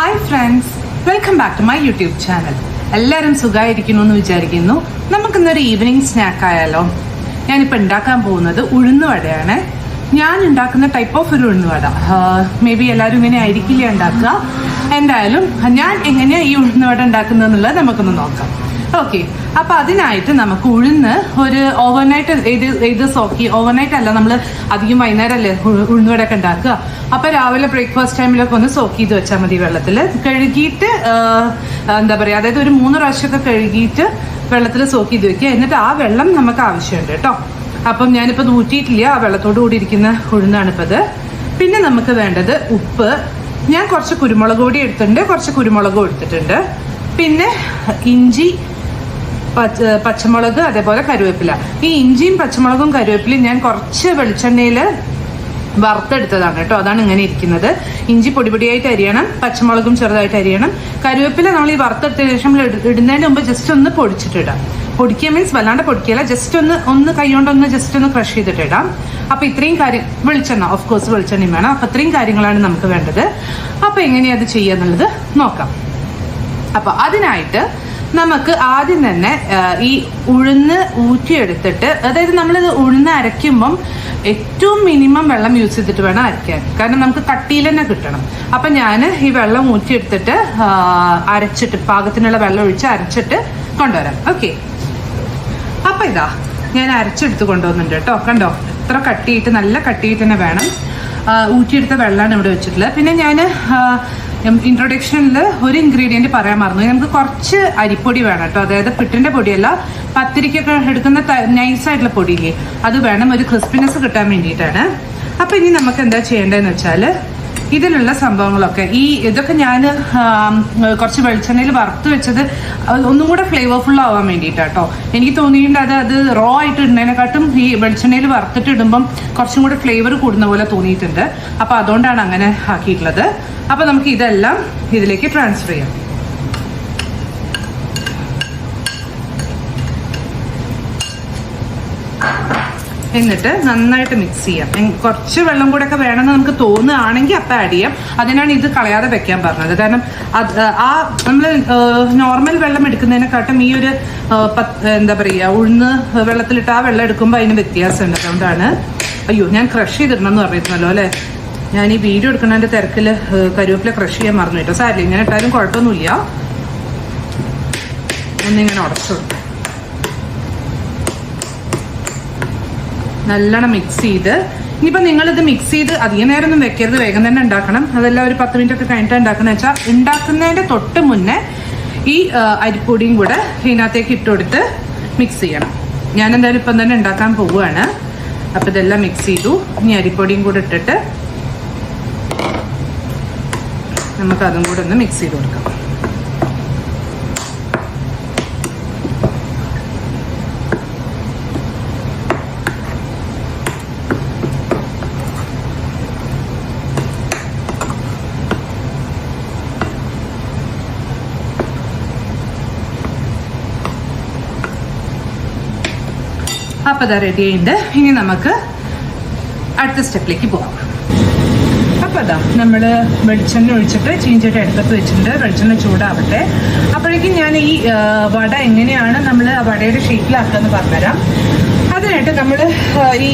Hi friends, welcome back to my YouTube channel. എല്ലാവരും സുഖമായിരിക്കുന്നു എന്ന് വിചാരിക്കുന്നു. നമുക്കിന്നൊരു ഈവനിങ് സ്നാക്ക് ആയാലോ? ഞാനിപ്പോൾ ഉണ്ടാക്കാൻ പോകുന്നത് ഉഴുന്നുവടയാണ്. ഞാൻ ഉണ്ടാക്കുന്ന ടൈപ്പ് ഓഫ് ഒരു ഉഴുന്നുവട. മേ ബി എല്ലാവരും ഇങ്ങനെ ആയിരിക്കില്ല ഉണ്ടാക്കുക. എന്തായാലും ഞാൻ എങ്ങനെയാണ് ഈ ഉഴുന്നുവട ഉണ്ടാക്കുന്നത് എന്നുള്ളത് നമുക്കൊന്ന് നോക്കാം. ഓക്കെ, അപ്പോൾ അതിനായിട്ട് നമുക്ക് ഉഴുന്ന് ഒരു ഓവർനൈറ്റ് ഇത് സോക്കി. ഓവർനൈറ്റ് അല്ല, നമ്മൾ അധികം വൈകുന്നേരം അല്ലേ ഉഴുന്നുവടയൊക്കെ ഉണ്ടാക്കുക. അപ്പോൾ രാവിലെ ബ്രേക്ക്ഫാസ്റ്റ് ടൈമിലൊക്കെ ഒന്ന് സോക്ക് ചെയ്ത് വെച്ചാൽ മതി. വെള്ളത്തിൽ കഴുകിയിട്ട് എന്താ പറയുക, അതായത് ഒരു 3 പ്രാവശ്യമൊക്കെ കഴുകിയിട്ട് വെള്ളത്തിൽ സോക്ക് ചെയ്ത് വെക്കുക. എന്നിട്ട് ആ വെള്ളം നമുക്ക് ആവശ്യമുണ്ട് കേട്ടോ. അപ്പം ഞാനിപ്പോൾ ഊറ്റിയിട്ടില്ല, ആ വെള്ളത്തോട് കൂടി ഇരിക്കുന്ന ഉഴുന്നാണിപ്പോൾ ഇത്. പിന്നെ നമുക്ക് വേണ്ടത് ഉപ്പ്. ഞാൻ കുറച്ച് കുരുമുളക് പൊടി എടുത്തിട്ടുണ്ട്, കുറച്ച് കുരുമുളകും എടുത്തിട്ടുണ്ട്. പിന്നെ ഇഞ്ചി, പച്ചമുളക്, അതേപോലെ കരുവേപ്പില. ഈ ഇഞ്ചിയും പച്ചമുളകും കരുവേപ്പിലയും ഞാൻ കുറച്ച് വെളിച്ചെണ്ണയിൽ വറുത്തെടുത്തതാണ് കേട്ടോ. അതാണ് ഇങ്ങനെ ഇരിക്കുന്നത്. ഇഞ്ചി പൊടിപൊടിയായിട്ട് അരിയണം, പച്ചമുളകും ചെറുതായിട്ട് അരിയണം. കരുവേപ്പില നമ്മൾ ഈ വറുത്തെടുത്ത ശേഷം ഇടുന്നതിന് മുമ്പ് ജസ്റ്റ് ഒന്ന് പൊടിച്ചിട്ടിടാം. പൊടിക്കുക മീൻസ് വല്ലാണ്ട് പൊടിക്കുകയല്ല, ജസ്റ്റ് ഒന്ന് കൈ കൊണ്ടൊന്ന് ജസ്റ്റ് ഒന്ന് ക്രഷ് ചെയ്തിട്ടിടാം. അപ്പൊ ഇത്രയും കാര്യം, വെളിച്ചെണ്ണ ഓഫ് കോഴ്സ് വെളിച്ചെണ്ണയും വേണം. അപ്പൊ ഇത്രയും കാര്യങ്ങളാണ് നമുക്ക് വേണ്ടത്. അപ്പൊ എങ്ങനെയാ അത് ചെയ്യുക എന്നുള്ളത് നോക്കാം. അപ്പൊ അതിനായിട്ട് നമുക്ക് ആദ്യം തന്നെ ഈ ഉഴുന്ന് ഊറ്റിയെടുത്തിട്ട്, അതായത് നമ്മളിത് ഉഴുന്ന് അരയ്ക്കുമ്പം ഏറ്റവും മിനിമം വെള്ളം യൂസ് ചെയ്തിട്ട് വേണം അരയ്ക്കാൻ. കാരണം നമുക്ക് കട്ടിയിൽ തന്നെ കിട്ടണം. അപ്പം ഞാൻ ഈ വെള്ളം ഊറ്റിയെടുത്തിട്ട് അരച്ചിട്ട് പാകത്തിനുള്ള വെള്ളം ഒഴിച്ച് അരച്ചിട്ട് കൊണ്ടുവരാം. ഓക്കെ, അപ്പം ഇതാ ഞാൻ അരച്ചെടുത്ത് കൊണ്ടുവന്നിട്ടുണ്ട് കേട്ടോ. കണ്ടോ, എത്ര കട്ടിയിട്ട്, നല്ല കട്ടിയിട്ട് തന്നെ വേണം. ഊറ്റിയെടുത്ത വെള്ളമാണ് ഇവിടെ വെച്ചിട്ടുള്ളത്. പിന്നെ ഞാൻ ഇൻട്രൊഡക്ഷനിൽ ഒരു ഇൻഗ്രീഡിയൻറ്റ് പറയാൻ മറന്നു. നമുക്ക് കുറച്ച് അരിപ്പൊടി വേണം കേട്ടോ. അതായത് പിട്ടിൻ്റെ പൊടിയല്ല, പത്തിരിക്കൊക്കെ എടുക്കുന്ന നൈസായിട്ടുള്ള പൊടിയില്ലേ, അത് വേണം. ഒരു ക്രിസ്പിനെസ് കിട്ടാൻ വേണ്ടിയിട്ടാണ്. അപ്പം ഇനി നമുക്ക് എന്താ ചെയ്യേണ്ടതെന്ന് വെച്ചാൽ, ഇതിലുള്ള സംഭവങ്ങളൊക്കെ ഇതൊക്കെ ഞാൻ കുറച്ച് വെളിച്ചെണ്ണയിൽ വറുത്ത് വെച്ചത് ഒന്നും കൂടെ ഫ്ലേവർഫുൾ ആവാൻ വേണ്ടിയിട്ടാട്ടോ. എനിക്ക് തോന്നിയിട്ടുണ്ട് അത് റോ ആയിട്ട് ഇടുന്നതിനെക്കാട്ടും ഈ വെളിച്ചെണ്ണയിൽ വറുത്തിട്ട് ഇടുമ്പം കുറച്ചും കൂടെ ഫ്ലേവർ കൂടുന്ന പോലെ തോന്നിയിട്ടുണ്ട്. അപ്പോൾ അതുകൊണ്ടാണ് അങ്ങനെ ആക്കിയിട്ടുള്ളത്. അപ്പോൾ നമുക്ക് ഇതെല്ലാം ഇതിലേക്ക് ട്രാൻസ്ഫർ ചെയ്യാം. എന്നിട്ട് നന്നായിട്ട് മിക്സ് ചെയ്യാം. കുറച്ച് വെള്ളം കൂടെ ഒക്കെ വേണമെന്ന് നമുക്ക് തോന്നുകയാണെങ്കിൽ അപ്പം ആഡ് ചെയ്യാം. അതിനാണ് ഇത് കളയാതെ വെക്കാൻ പറഞ്ഞത്. കാരണം നമ്മൾ നോർമൽ വെള്ളം എടുക്കുന്നതിനെക്കാട്ടും ഈ ഒരു എന്താ പറയുക, ഉഴുന്ന് വെള്ളത്തിലിട്ട് ആ വെള്ളം എടുക്കുമ്പോൾ അതിന് വ്യത്യാസമുണ്ട്. അതുകൊണ്ടാണ്. അയ്യോ, ഞാൻ ക്രഷ് ചെയ്തിടണം എന്ന് പറഞ്ഞിരുന്നല്ലോ അല്ലേ. ഞാൻ ഈ വീഡിയോ എടുക്കുന്നതിൻ്റെ തിരക്കിൽ കരുവേപ്പില ക്രഷ് ചെയ്യാൻ മറന്നു കേട്ടോ. സാരില്ല, ഇങ്ങനെ ഇട്ടാലും കുഴപ്പമൊന്നുമില്ല. ഒന്നിങ്ങനെ ഉടച്ചു കൊടുക്കും. നല്ലോണം മിക്സ് ചെയ്ത്, ഇനിയിപ്പോൾ നിങ്ങളിത് മിക്സ് ചെയ്ത് അധികം നേരമൊന്നും വെക്കരുത്, വേഗം തന്നെ ഉണ്ടാക്കണം. അതെല്ലാം ഒരു 10 മിനിറ്റ് ഒക്കെ കഴിഞ്ഞിട്ട് ഉണ്ടാക്കുന്നത് വെച്ചാൽ, ഉണ്ടാക്കുന്നതിൻ്റെ തൊട്ട് മുന്നേ ഈ അരിപ്പൊടിയും കൂടെ ഇതിനകത്തേക്ക് ഇട്ടുകൊടുത്ത് മിക്സ് ചെയ്യണം. ഞാൻ എന്തായാലും ഇപ്പം തന്നെ ഉണ്ടാക്കാൻ പോവുകയാണ്. അപ്പം ഇതെല്ലാം മിക്സ് ചെയ്തു. ഇനി അരിപ്പൊടിയും കൂടെ ഇട്ടിട്ട് നമുക്ക് അതും കൂടെ ഒന്ന് മിക്സ് ചെയ്ത് കൊടുക്കാം. അപ്പോൾ അതാ റെഡി ആയിട്ടുണ്ട്. ഇനി നമുക്ക് അടുത്ത സ്റ്റെപ്പിലേക്ക് പോകാം. അപ്പോൾ അതാ നമ്മൾ വെളിച്ചെണ്ണ ഒഴിച്ചിട്ട് ചീഞ്ചട്ടി അടുപ്പത്ത് വെച്ചിട്ടുണ്ട്. വെളിച്ചെണ്ണ ചൂടാവട്ടെ. അപ്പോഴേക്കും ഞാൻ ഈ വട എങ്ങനെയാണ് നമ്മൾ ആ വടയുടെ ഷേപ്പിലാക്കുകയെന്ന് പറഞ്ഞുതരാം. അതിനായിട്ട് നമ്മൾ ഈ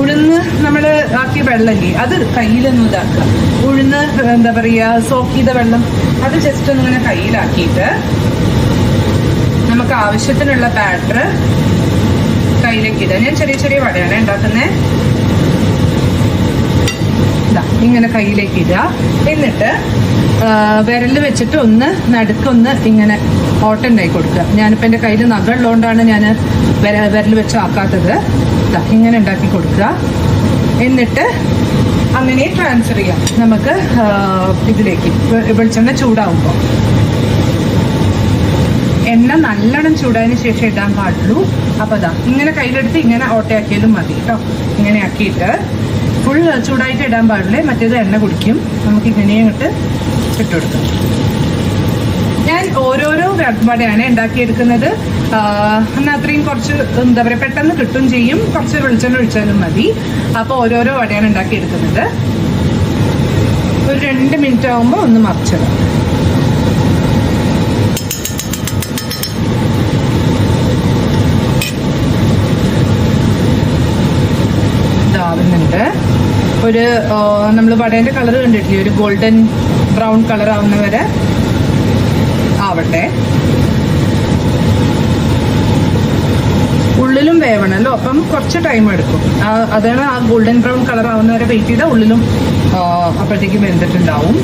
ഉഴുന്ന് നമ്മൾ ആക്കിയ വെള്ളമില്ലേ, അത് കയ്യിലൊന്നും ഇതാക്കുക. ഉഴുന്ന് എന്താ പറയുക, സോക്ക് ചെയ്ത വെള്ളം അത് ജസ്റ്റ് ഒന്നിങ്ങനെ കയ്യിലാക്കിയിട്ട് നമുക്ക് ആവശ്യത്തിനുള്ള ബാറ്റർ കയ്യിലേക്ക് ഇടുക. ഞാൻ ചെറിയ ചെറിയ വടയാണ് ഉണ്ടാക്കുന്നത്. ഇങ്ങനെ കയ്യിലേക്ക് ഇടുക. എന്നിട്ട് വിരൽ വെച്ചിട്ട് ഒന്ന് നടുക്കൊന്ന് ഇങ്ങനെ ഓട്ടുണ്ടായി കൊടുക്കുക. ഞാനിപ്പോൾ എൻ്റെ കയ്യിൽ നഖമുള്ളതുകൊണ്ടാണ് ഞാൻ വിരൽ വെച്ച് ആക്കാത്തത്. ഇങ്ങനെ ഉണ്ടാക്കി കൊടുക്കുക. എന്നിട്ട് അങ്ങനെ ട്രാൻസ്ഫർ ചെയ്യാം നമുക്ക് ഇതിലേക്ക്. വെളിച്ചെണ്ണ ചൂടാവുമ്പോൾ എണ്ണ നല്ലോണം ചൂടായതിന് ശേഷം ഇടാൻ പാടുള്ളൂ. അപ്പോൾ അതാ ഇങ്ങനെ കയ്യിലെടുത്ത് ഇങ്ങനെ ഓട്ടയാക്കിയാലും മതി കേട്ടോ. ഇങ്ങനെ ആക്കിയിട്ട് ഫുൾ ചൂടായിട്ട് ഇടാൻ പാടില്ലേ, മറ്റേത് എണ്ണ കുടിക്കും. നമുക്ക് ഇങ്ങനെയും ഇട്ട് ഇട്ടുകൊടുക്കാം. ഞാൻ ഓരോരോ വടയാണ് ഉണ്ടാക്കിയെടുക്കുന്നത്. എന്നാൽ അത്രയും കുറച്ച് എന്താ പറയുക, പെട്ടെന്ന് കിട്ടും ചെയ്യും. കുറച്ച് വെളിച്ചെണ്ണ ഒഴിച്ചാലും മതി. അപ്പോൾ ഓരോരോ വടയാണ് ഉണ്ടാക്കിയെടുക്കുന്നത്. ഒരു 2 മിനിറ്റ് ആകുമ്പോൾ ഒന്ന് മറിച്ചിടാം. ഇതാവുന്നുണ്ട്. ഒരു നമ്മൾ വടേൻ്റെ കളർ കണ്ടിട്ടില്ലേ, ഒരു ഗോൾഡൻ ബ്രൗൺ കളർ ആവുന്നവരെ ആവട്ടെ. ഉള്ളിലും വേവണമല്ലോ, അപ്പം കുറച്ച് ടൈം എടുക്കും. അതാണ് ആ ഗോൾഡൻ ബ്രൗൺ കളർ ആവുന്നവരെ വെയിറ്റ് ചെയ്താൽ ഉള്ളിലും അപ്പോഴത്തേക്കും വെന്തിട്ടുണ്ടാവും.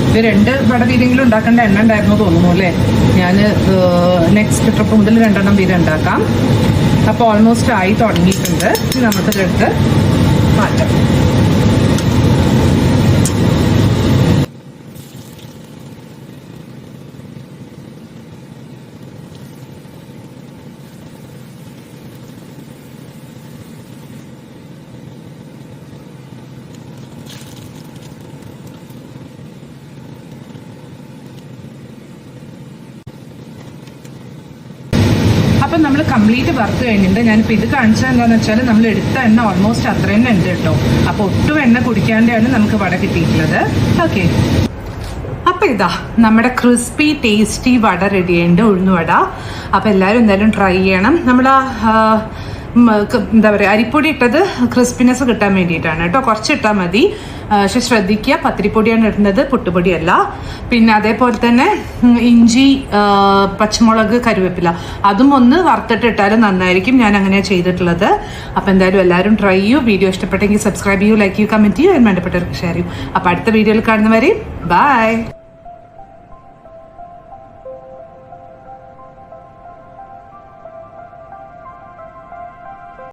ഇത് 2 വട വീതെങ്കിലും ഉണ്ടാക്കേണ്ട എണ്ണ ഉണ്ടായിരുന്നു തോന്നുന്നു അല്ലേ. ഞാൻ നെക്സ്റ്റ് ട്രിപ്പ് മുതൽ 2 എണ്ണം വീതം ഉണ്ടാക്കാം. അപ്പോൾ ഓൾമോസ്റ്റ് ആയി തുടങ്ങിയിട്ടുണ്ട്. ഇനി നമുക്കിതെടുത്ത് മാറ്റാം. അപ്പം നമ്മൾ കംപ്ലീറ്റ് വറുത്ത് കഴിഞ്ഞിട്ടുണ്ട്. ഞാനിപ്പോൾ ഇത് കാണിച്ചത് എന്താണെന്ന് വെച്ചാൽ നമ്മൾ എടുത്ത എണ്ണ ഓൾമോസ്റ്റ് അത്ര തന്നെ ഉണ്ട് കേട്ടോ. അപ്പോൾ ഒട്ടും എണ്ണ കുടിക്കാണ്ടാണ് നമുക്ക് വട കിട്ടിയിട്ടുള്ളത്. ഓക്കെ, അപ്പം ഇതാ നമ്മുടെ ക്രിസ്പി ടേസ്റ്റി വട റെഡി ആയിട്ട് ഉഴുന്നുവട. അപ്പോൾ എല്ലാവരും എന്തായാലും ട്രൈ ചെയ്യണം. നമ്മൾ എന്താ പറയുക, അരിപ്പൊടി ഇട്ടത് ക്രിസ്പിനെസ് കിട്ടാൻ വേണ്ടിയിട്ടാണ് കേട്ടോ. കുറച്ച് ഇട്ടാൽ മതി. പക്ഷെ ശ്രദ്ധിക്കുക, പത്തിരിപ്പൊടിയാണ് ഇടുന്നത്, പുട്ടുപൊടിയല്ല. പിന്നെ അതേപോലെ തന്നെ ഇഞ്ചി, പച്ചമുളക്, കരുവേപ്പില അതും ഒന്ന് വറുത്തിട്ടിട്ടാലും നന്നായിരിക്കും. ഞാൻ അങ്ങനെയാണ് ചെയ്തിട്ടുള്ളത്. അപ്പോൾ എന്തായാലും എല്ലാവരും ട്രൈ ചെയ്യൂ. വീഡിയോ ഇഷ്ടപ്പെട്ടെങ്കിൽ സബ്സ്ക്രൈബ് ചെയ്യൂ, ലൈക്ക് ചെയ്യൂ, കമൻറ്റ് ചെയ്യൂ, വേണ്ടപ്പെട്ടവർക്ക് ഷെയർ ചെയ്യൂ. അപ്പോൾ അടുത്ത വീഡിയോയിൽ കാണുന്നവരെ ബൈ.